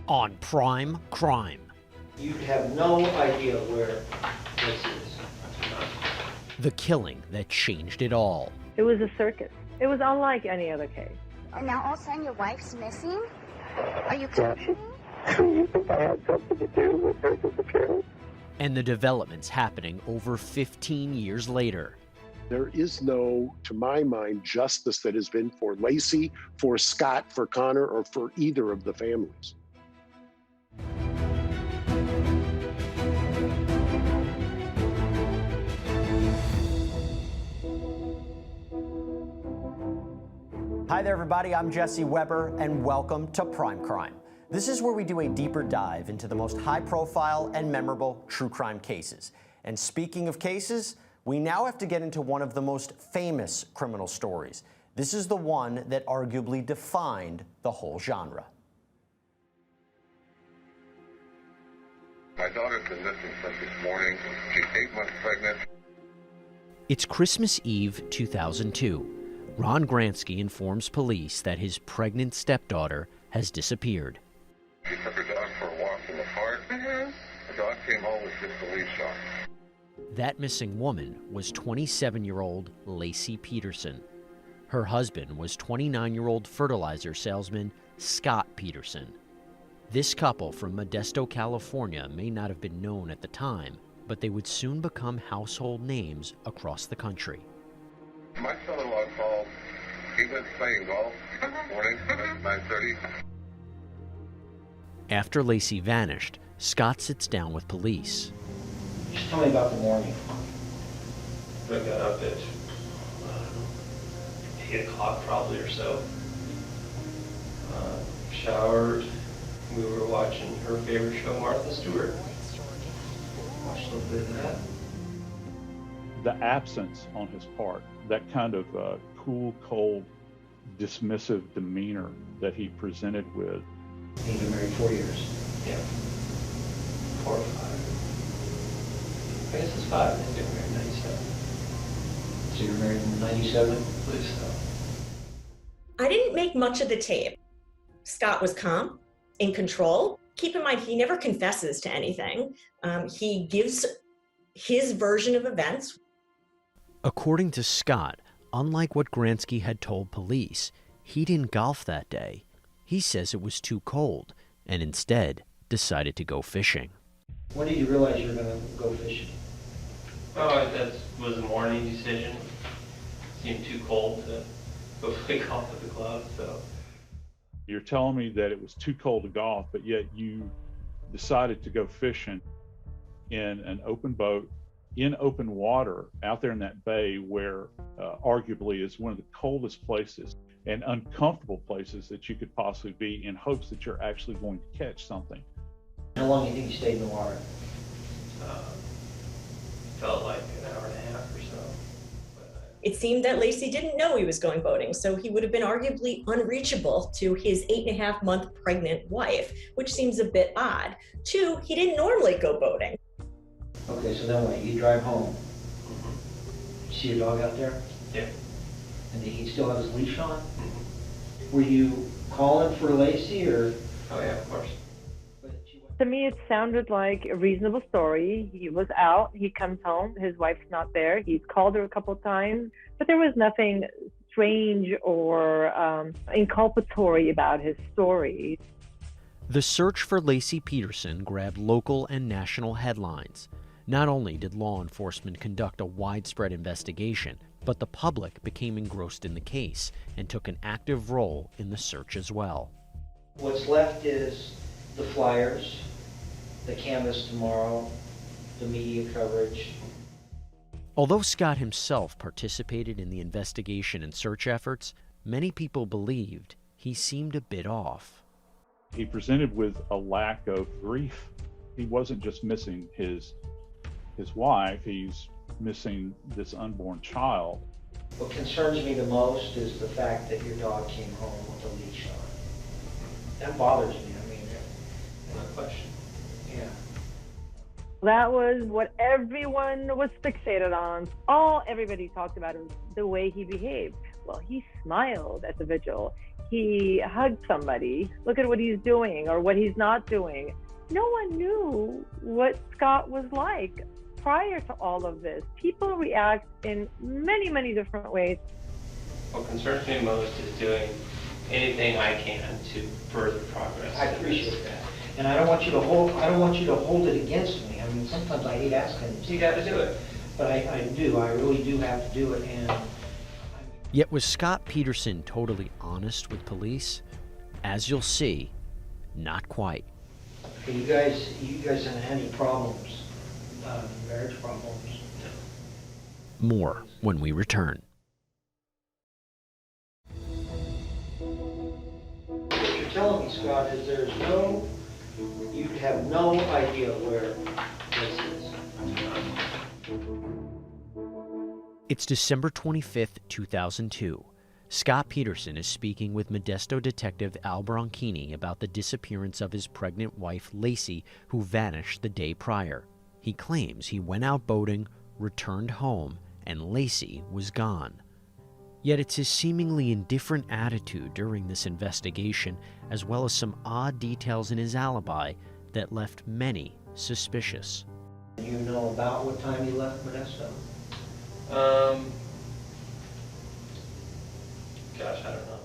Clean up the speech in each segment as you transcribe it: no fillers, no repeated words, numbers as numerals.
on Prime Crime. You have no idea where this is. The killing that changed it all. It was a circus. It was unlike any other case. And now all of a sudden your wife's missing? Are you kidding me? You think I had something to do with her disappearance? And the developments happening over 15 years later. There is no, to my mind, justice that has been for Laci, for Scott, for Connor, or for either of the families. Hi there, everybody. I'm Jesse Weber, and welcome to Prime Crime. This is where we do a deeper dive into the most high-profile and memorable true crime cases. And speaking of cases, we now have to get into one of the most famous criminal stories. This is the one that arguably defined the whole genre. My daughter's been missing since this morning. She's 8 months pregnant. It's Christmas Eve 2002. Ron Gransky informs police that his pregnant stepdaughter has disappeared. She took her dog for a walk in the park. The dog came home with just a leash on. That missing woman was 27-year-old Laci Peterson. Her husband was 29-year-old fertilizer salesman Scott Peterson. This couple from Modesto, California may not have been known at the time, but they would soon become household names across the country. My son-in-law called. He was playing golf this morning at 9:30. After Laci vanished, Scott sits down with police. Just tell me about the morning. I got up at 8 o'clock probably or so. Showered. We were watching her favorite show, Martha Stewart. Watched a little bit of that. The absence on his part, that kind of cool, cold, dismissive demeanor that he presented with. He's been married 4 years. Yeah. 4 or 5. I guess it's 5. They got married in 97. So you're married in 97? I believe so. I didn't make much of the tape. Scott was calm, in control. Keep in mind, he never confesses to anything. He gives his version of events. According to Scott, unlike what Gransky had told police, he didn't golf that day. He says it was too cold and instead decided to go fishing. When did you realize you were going to go fishing? Oh, that was a morning decision. Seemed too cold to go play golf with the club, so. You're telling me that it was too cold to golf, but yet you decided to go fishing in an open boat, in open water, out there in that bay where arguably is one of the coldest places and uncomfortable places that you could possibly be, in hopes that you're actually going to catch something. How long do you think you stayed in the water? Felt like an hour and a half or so. It seemed that Laci didn't know he was going boating, so he would have been arguably unreachable to his 8.5-month pregnant wife, which seems a bit odd. 2, he didn't normally go boating. Okay, so then what? You drive home. You see your dog out there? Yeah. And he still have his leash on? Were you calling for Laci or? Oh yeah, of course. To me, it sounded like a reasonable story. He was out, he comes home, his wife's not there. He's called her a couple of times, but there was nothing strange or inculpatory about his story. The search for Laci Peterson grabbed local and national headlines. Not only did law enforcement conduct a widespread investigation, but the public became engrossed in the case and took an active role in the search as well. What's left is the flyers, the canvas tomorrow, the media coverage. Although Scott himself participated in the investigation and search efforts, many people believed he seemed a bit off. He presented with a lack of grief. He wasn't just missing his wife, he's missing this unborn child. What concerns me the most is the fact that your dog came home with a leash on. That bothers me. I mean, No question. yeah. That was what everyone was fixated on. Everybody talked about was the way he behaved. Well, he smiled at the vigil. he hugged somebody. Look at what he's doing or what he's not doing. No one knew what Scott was like prior to all of this. People react in many, many different ways. What concerns me most is doing anything I can to further progress. I appreciate that. And I don't want you to hold it against me. I mean, sometimes I hate asking. You got to do it. But I do. I really do have to do it. And Yet was Scott Peterson totally honest with police? As you'll see, not quite. you guys haven't had any problems, marriage problems? More when we return. What you're telling me, Scott, is you have no idea where this is. It's December 25th, 2002. Scott Peterson is speaking with Modesto detective Al Bronchini about the disappearance of his pregnant wife, Lacey, who vanished the day prior. He claims he went out boating, returned home, and Lacey was gone. Yet it's his seemingly indifferent attitude during this investigation, as well as some odd details in his alibi, that left many suspicious. You know about what time you left Modesto? Gosh, I don't know.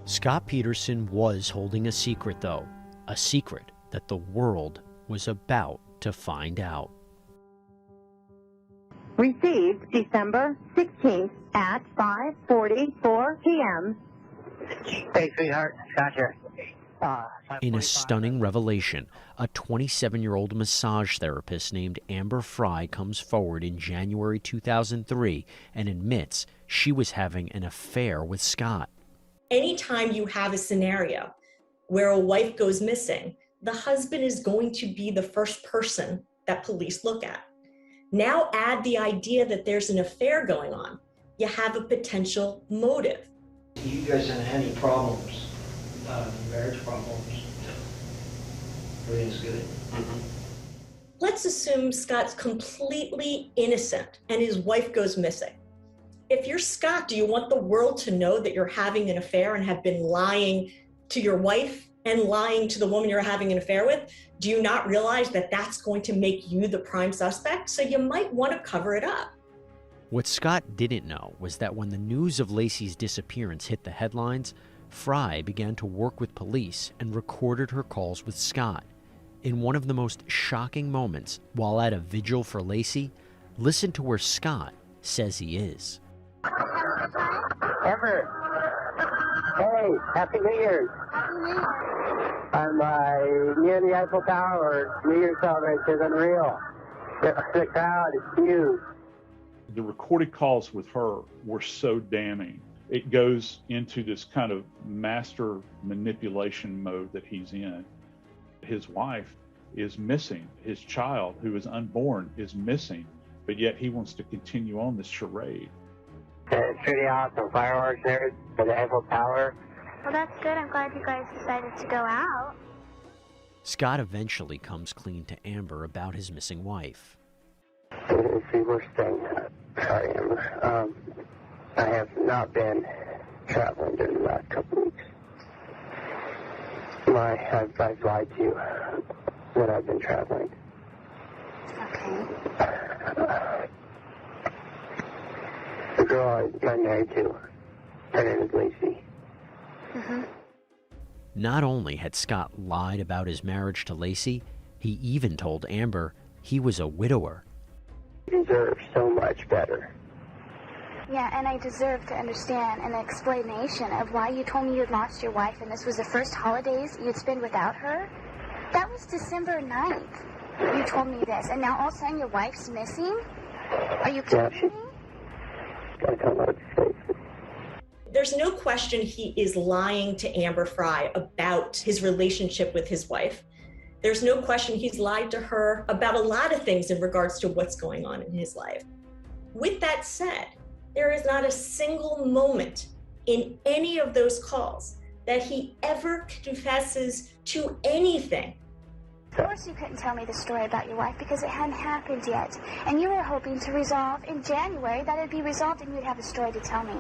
Scott Peterson was holding a secret, though. A secret that the world was about to find out. Received December 16th at 5:44 p.m. Hey, sweetheart. Gotcha. In a stunning revelation, a 27-year-old massage therapist named Amber Fry comes forward in January 2003 and admits she was having an affair with Scott. Anytime you have a scenario where a wife goes missing, the husband is going to be the first person that police look at. Now add the idea that there's an affair going on. You have a potential motive. You guys haven't had any problems, marriage problems? Everything's good? Mm-hmm. Let's assume Scott's completely innocent and his wife goes missing. If you're Scott, do you want the world to know that you're having an affair and have been lying to your wife and lying to the woman you're having an affair with? Do you not realize that that's going to make you the prime suspect? So you might want to cover it up. What Scott didn't know was that when the news of Lacey's disappearance hit the headlines, Fry began to work with police and recorded her calls with Scott. In one of the most shocking moments, while at a vigil for Lacey, listen to where Scott says he is. Amber. Hey, Happy New Year's. I'm near the Eiffel Tower. New Year's celebration is unreal. The crowd is huge. The recorded calls with her were so damning. It goes into this kind of master manipulation mode that he's in. His wife is missing. His child, who is unborn, is missing, but yet he wants to continue on this charade. It's pretty awesome. Fireworks there for the Eiffel Tower. Well, that's good. I'm glad you guys decided to go out. Scott eventually comes clean to Amber about his missing wife. It's the worst thing. Sorry, Amber. I have not been traveling during the last couple weeks. I've lied to you when I've been traveling. Okay. The girl I'm married to, her name is Lacey. Mm-hmm. Not only had Scott lied about his marriage to Lacey, he even told Amber he was a widower. You deserve so much better. Yeah, and I deserve to understand an explanation of why you told me you'd lost your wife and this was the first holidays you'd spend without her. That was December 9th. You told me this, and now all of a sudden your wife's missing? Are you kidding me? I don't know what to say. There's no question he is lying to Amber Fry about his relationship with his wife. There's no question he's lied to her about a lot of things in regards to what's going on in his life. With that said, there is not a single moment in any of those calls that he ever confesses to anything. Of course you couldn't tell me the story about your wife because it hadn't happened yet. And you were hoping to resolve in January that it'd be resolved and you'd have a story to tell me.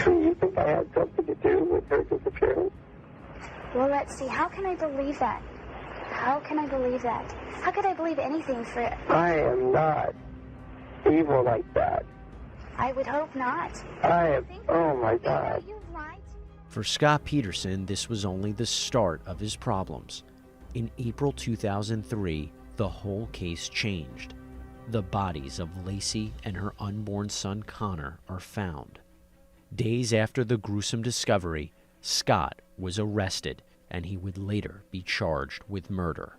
You think I had something to do with her disappearance? Well, let's see. How can I believe that? How can I believe that? How could I believe anything for... I am not evil like that. I would hope not. I am... Oh, my God. For Scott Peterson, this was only the start of his problems. In April 2003, the whole case changed. The bodies of Laci and her unborn son Connor are found. Days after the gruesome discovery, Scott was arrested, and he would later be charged with murder.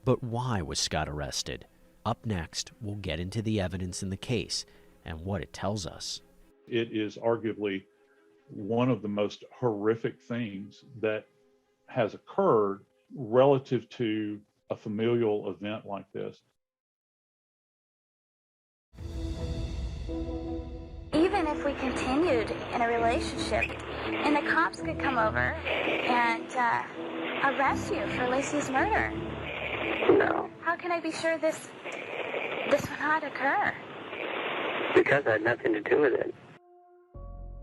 But why was Scott arrested? Up next, we'll get into the evidence in the case and what it tells us. It is arguably one of the most horrific things that has occurred relative to a familial event like this. Even if we continued in a relationship, and the cops could come over and arrest you for Laci's murder. No. How can I be sure this will not occur? Because I had nothing to do with it.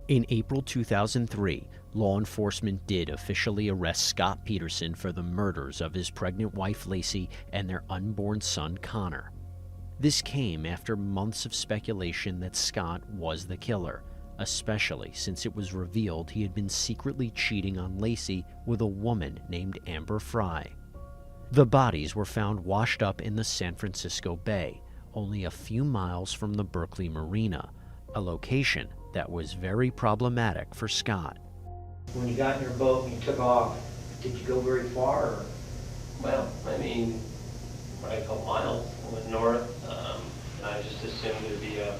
In April 2003, law enforcement did officially arrest Scott Peterson for the murders of his pregnant wife Laci and their unborn son Connor. This came after months of speculation that Scott was the killer, especially since it was revealed he had been secretly cheating on Laci with a woman named Amber Frey. The bodies were found washed up in the San Francisco Bay, only a few miles from the Berkeley Marina, a location that was very problematic for Scott. When you got in your boat and you took off, did you go very far? Or? Well, I mean, probably a couple miles. I went north, and I just assumed it would be a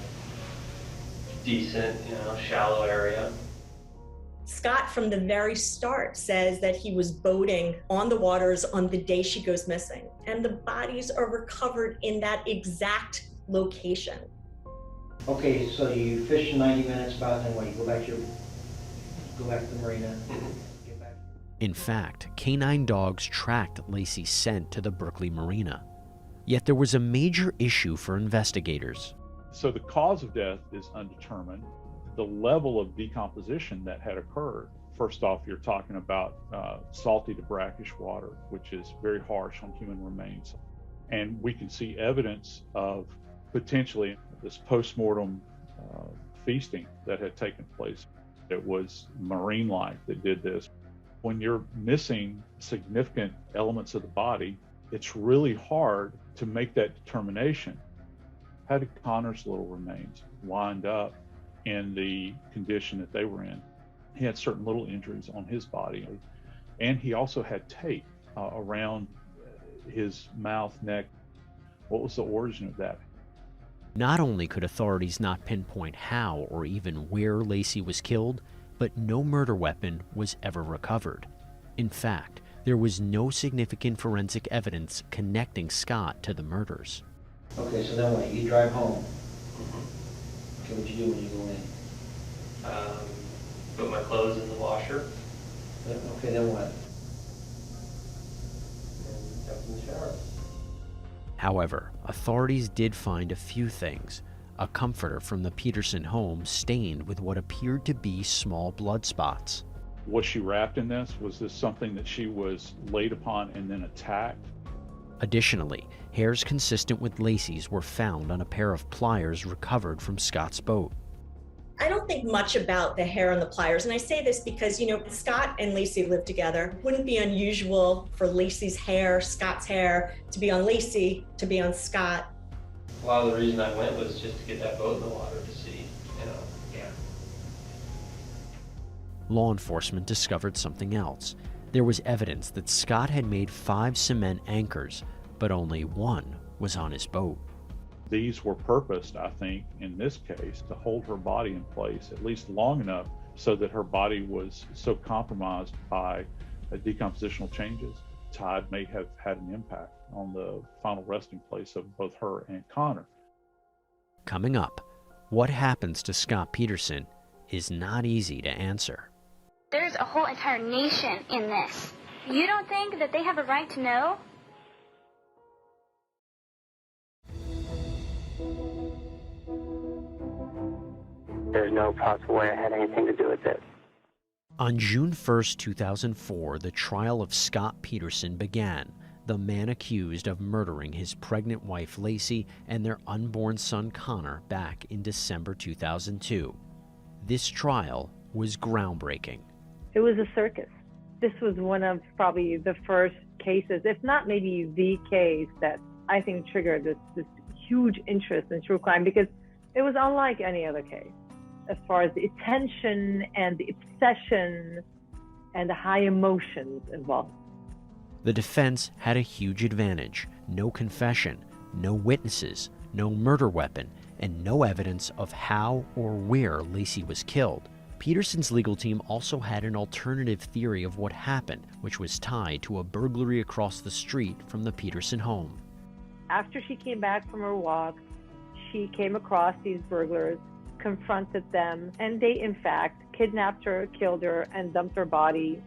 decent, shallow area. Scott, from the very start, says that he was boating on the waters on the day she goes missing, and the bodies are recovered in that exact location. Okay, so you fish for 90 minutes about, then what? You go back to the marina. Get back. In fact, canine dogs tracked Laci's scent to the Berkeley Marina. Yet there was a major issue for investigators. So the cause of death is undetermined. The level of decomposition that had occurred, first off, you're talking about salty to brackish water, which is very harsh on human remains. And we can see evidence of potentially this post-mortem feasting that had taken place. It was marine life that did this. When you're missing significant elements of the body, it's really hard to make that determination. How did Connor's little remains wind up in the condition that they were in? He had certain little injuries on his body, and he also had tape around his mouth, neck. What was the origin of that? Not only could authorities not pinpoint how or even where Laci was killed, but no murder weapon was ever recovered. In fact, there was no significant forensic evidence connecting Scott to the murders. Okay, so then what? You drive home. Okay, what you do when you go in? Put my clothes in the washer. Okay, then what? And jump in the shower. However, authorities did find a few things. A comforter from the Peterson home stained with what appeared to be small blood spots. Was she wrapped in this? Was this something that she was laid upon and then attacked? Additionally, hairs consistent with Laci's were found on a pair of pliers recovered from Scott's boat. I don't think much about the hair on the pliers, and I say this because, Scott and Laci lived together. It wouldn't be unusual for Laci's hair, Scott's hair, to be on Laci, to be on Scott. A lot of the reason I went was just to get that boat in the water to see, Law enforcement discovered something else. There was evidence that Scott had made 5 cement anchors, but only one was on his boat. These were purposed, I think, in this case, to hold her body in place at least long enough so that her body was so compromised by decompositional changes. Tide may have had an impact on the final resting place of both her and Connor. Coming up, what happens to Scott Peterson is not easy to answer. There's a whole entire nation in this. You don't think that they have a right to know? there's no possible way I had anything to do with it. On June 1st, 2004, the trial of Scott Peterson began, the man accused of murdering his pregnant wife Lacey and their unborn son Connor back in December 2002. This trial was groundbreaking. It was a circus. This was one of probably the first cases, if not maybe the case, that I think triggered this huge interest in true crime, because it was unlike any other case as far as the attention and the obsession and the high emotions involved. The defense had a huge advantage: no confession, no witnesses, no murder weapon, and no evidence of how or where Lacey was killed. Peterson's legal team also had an alternative theory of what happened, which was tied to a burglary across the street from the Peterson home. After she came back from her walk, she came across these burglars, confronted them, and they, in fact, kidnapped her, killed her, and dumped her body.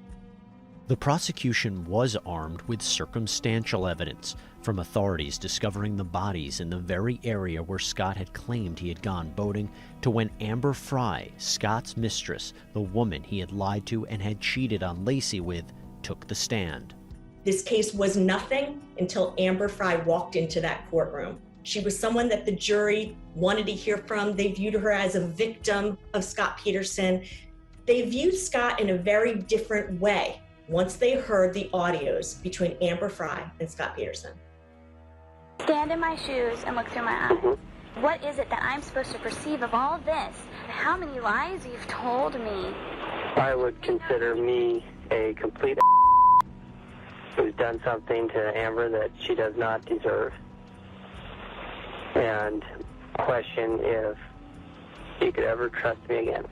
The prosecution was armed with circumstantial evidence, from authorities discovering the bodies in the very area where Scott had claimed he had gone boating, to when Amber Fry, Scott's mistress, the woman he had lied to and had cheated on Lacey with, took the stand. This case was nothing until Amber Fry walked into that courtroom. She was someone that the jury wanted to hear from. They viewed her as a victim of Scott Peterson. They viewed Scott in a very different way once they heard the audios between Amber Fry and Scott Peterson. Stand in my shoes and look through my eyes. What is it that I'm supposed to perceive of all of this? How many lies you've told me? I would consider me a complete who's done something to Amber that she does not deserve, and question if you could ever trust me again.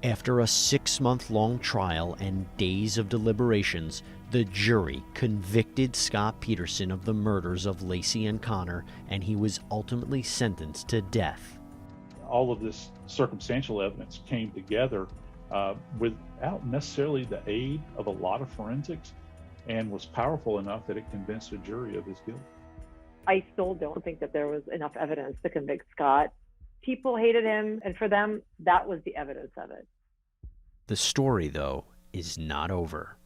After a 6-month-long trial and days of deliberations, the jury convicted Scott Peterson of the murders of Lacey and Connor, and he was ultimately sentenced to death. All of this circumstantial evidence came together without necessarily the aid of a lot of forensics, and was powerful enough that it convinced a jury of his guilt. I still don't think that there was enough evidence to convict Scott. People hated him, and for them, that was the evidence of it. The story, though, is not over.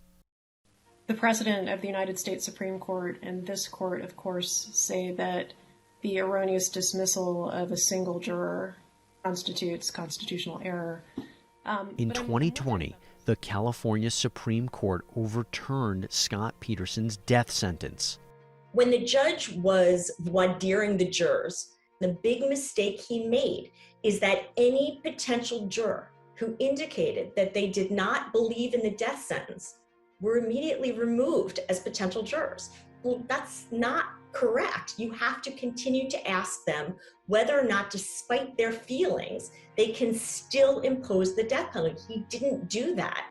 The President of the United States Supreme Court and this court, of course, say that the erroneous dismissal of a single juror constitutes constitutional error. In 2020, the California Supreme Court overturned Scott Peterson's death sentence. When the judge was voir direing the jurors, the big mistake he made is that any potential juror who indicated that they did not believe in the death sentence were immediately removed as potential jurors. Well, that's not correct. You have to continue to ask them whether or not, despite their feelings, they can still impose the death penalty. He didn't do that.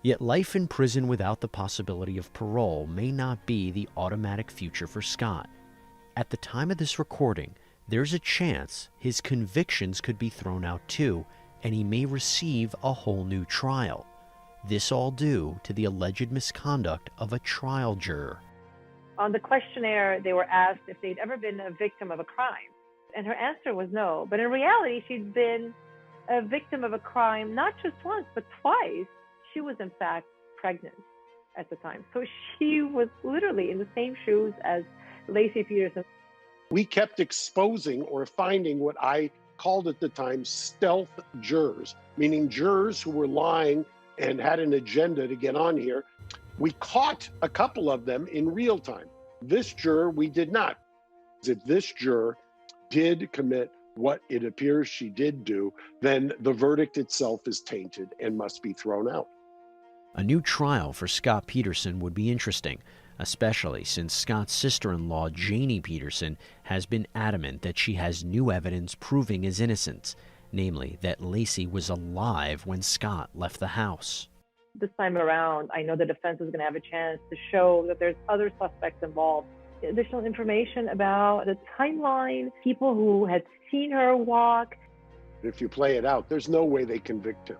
Yet life in prison without the possibility of parole may not be the automatic future for Scott. At the time of this recording, there's a chance his convictions could be thrown out too, and he may receive a whole new trial. This all due to the alleged misconduct of a trial juror. On the questionnaire, they were asked if they'd ever been a victim of a crime, and her answer was no. But in reality, she'd been a victim of a crime not just once, but twice. She was, in fact, pregnant at the time. So she was literally in the same shoes as Lacey Peterson. We kept exposing or finding what I called at the time stealth jurors, meaning jurors who were lying and had an agenda to get on here. We caught a couple of them in real time. This juror, we did not. If this juror did commit what it appears she did do, then the verdict itself is tainted and must be thrown out. A new trial for Scott Peterson would be interesting, especially since Scott's sister-in-law, Janie Peterson, has been adamant that she has new evidence proving his innocence, namely that Lacey was alive when Scott left the house. This time around, I know the defense is going to have a chance to show that there's other suspects involved. Additional information about the timeline, people who had seen her walk. If you play it out, there's no way they convict him.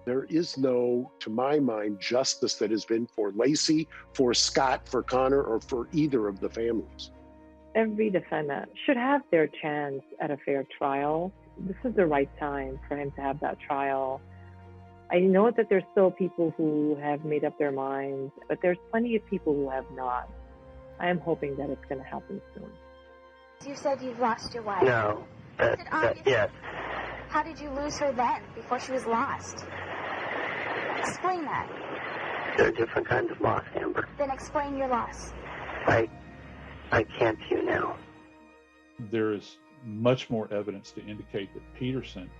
There is no, to my mind, justice that has been for Lacey, for Scott, for Connor, or for either of the families. Every defendant should have their chance at a fair trial. this is the right time for him to have that trial. I know that there's still people who have made up their minds, but there's plenty of people who have not. I am hoping that it's going to happen soon. You said you've lost your wife. No. Yes. How did you lose her then, before she was lost? Explain that. There are different kinds of loss, Amber. Then explain your loss. I can't to you now. There is much more evidence to indicate that Peterson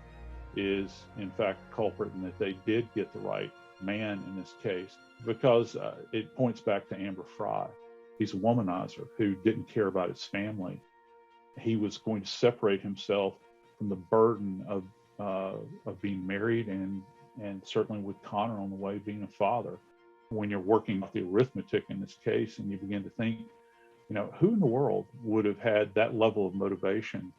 is, in fact, the culprit and that they did get the right man in this case, because it points back to Amber Frey. He's a womanizer who didn't care about his family. He was going to separate himself from the burden of being married and certainly with Connor on the way being a father. When you're working with the arithmetic in this case and you begin to think, who in the world would have had that level of motivation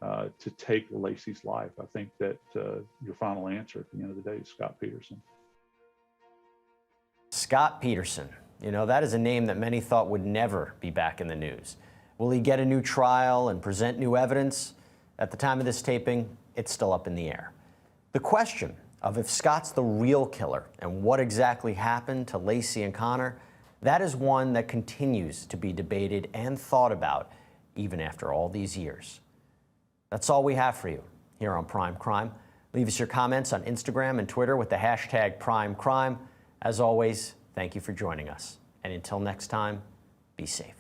to take Laci's life? I think that your final answer at the end of the day is Scott Peterson. Scott Peterson. That is a name that many thought would never be back in the news. Will he get a new trial and present new evidence? At the time of this taping, it's still up in the air. The question of if Scott's the real killer and what exactly happened to Laci and Connor, that is one that continues to be debated and thought about even after all these years. That's all we have for you here on Prime Crime. Leave us your comments on Instagram and Twitter with the hashtag PrimeCrime. As always, thank you for joining us. And until next time, be safe.